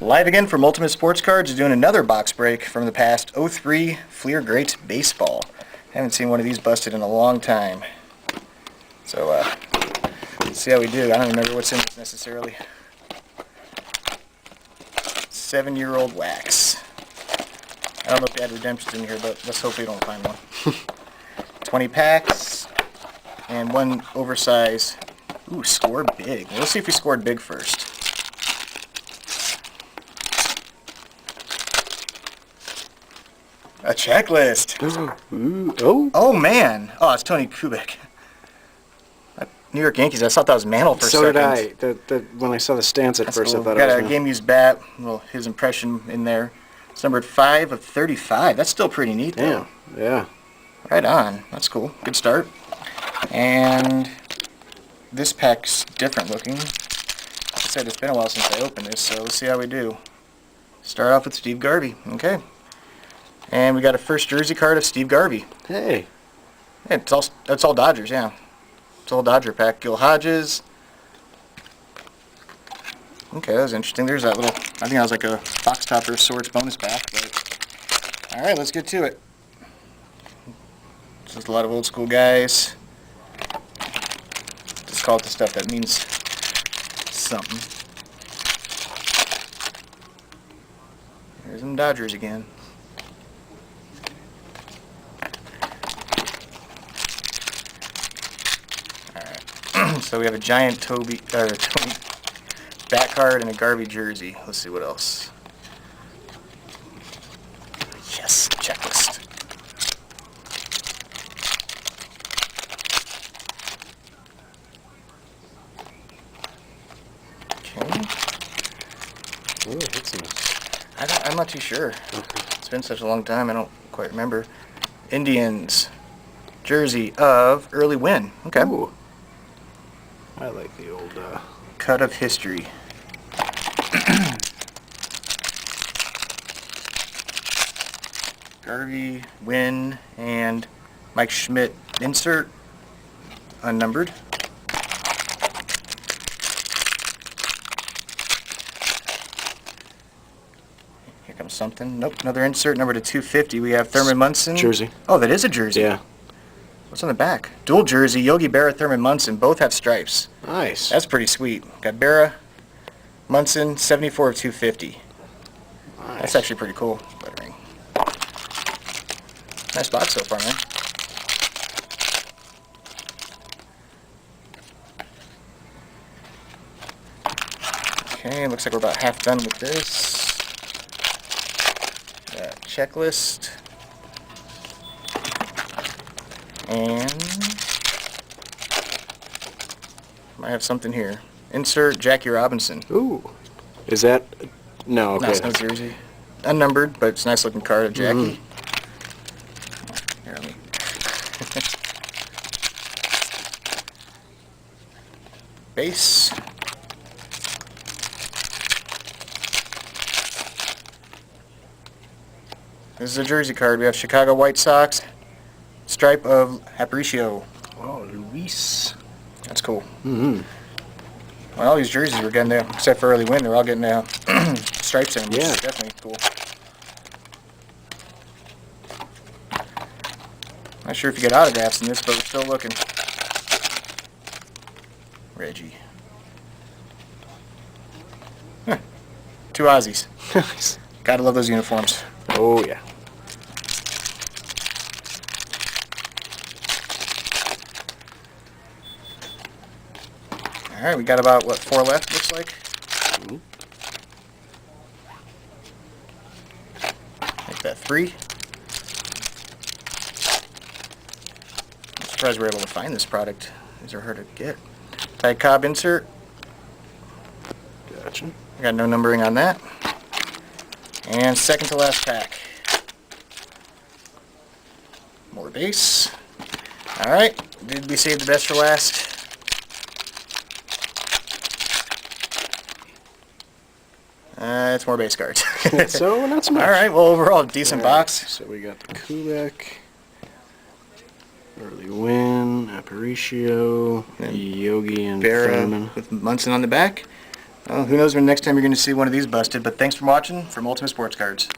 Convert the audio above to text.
Live again from Ultimate Sports Cards, doing another box break from the past. '03 FLEER GREATS Baseball. Haven't seen one of these busted in a long time. So, let's see how we do. I don't remember what's in this necessarily. 7-year-old wax. I don't know if they had redemptions in here, but let's hope we don't find one. 20 packs, and one oversized. Ooh, score big. Let's see if we scored big first. A checklist. Ooh. Oh. Oh man. Oh, it's Tony Kubek. New York Yankees. I thought that was Mantle for a second. So did I. When I saw the stance at first, cool. I thought Got it was a game used bat. Well, his impression in there. It's numbered 5 of 35. That's still pretty neat, though. Yeah. Right on. That's cool. Good start. And this pack's different looking. Like I said, it's been a while since I opened this, so let's see how we do. Start off with Steve Garvey. Okay. And we got a first jersey card of Steve Garvey. Hey. Yeah, that's all Dodgers, yeah. It's all Dodger pack. Gil Hodges. Okay, that was interesting. There's that little, I think that was like a box topper of sorts bonus pack. But alright, let's get to it. Just a lot of old school guys. Just call it the stuff that means something. There's some Dodgers again. So we have a giant Tony bat card and a Garvey jersey. Let's see what else. Yes, checklist. Okay. Ooh, that's nice. I'm not too sure. Okay. It's been such a long time, I don't quite remember. Indians jersey of Early Win. Okay. Ooh. I like the old Cut of history. Garvey, Win, and Mike Schmidt insert, unnumbered. Here comes something. Nope, another insert, number to 250. We have Thurman Munson. jersey. Oh, that is a jersey. Yeah. What's on the back? Dual jersey, Yogi Berra, Thurman Munson. Both have stripes. Nice. That's pretty sweet. Got Berra, Munson, 74 of 250. Nice. That's actually pretty cool. Lettering. Nice box so far, man. Okay, looks like we're about half done with this. Got checklist. And might have something here. Insert Jackie Robinson. Ooh. Is that... No, okay. Nice, no jersey. Unnumbered, but it's a nice looking card of Jackie. Here, let me... Base. This is a jersey card. We have Chicago White Sox. Stripe of Aparicio. Oh, Luis. That's cool. Mm-hmm. Well, all these jerseys we're getting there, except for Early Win, they're all getting stripes in them, which Yeah. is definitely cool. Not sure if you get autographs in this, but we're still looking. Reggie. Huh. 2 Aussies. Nice. Gotta love those uniforms. Oh, yeah. Alright, we got about, what, 4 left, looks like? Ooh. Make that 3. I'm surprised we're able to find this product. These are hard to get. Ty Cobb insert. Gotcha. I got no numbering on that. And second to last pack. More base. Alright, did we save the best for last? It's more base cards. So, not so much. Alright, well overall, decent box. So we got the Kubek, Early Win, Aparicio, And Yogi, and Berra Thurman. with Munson on the back. Well, who knows when next time you're going to see one of these busted, but thanks for watching from Ultimate Sports Cards.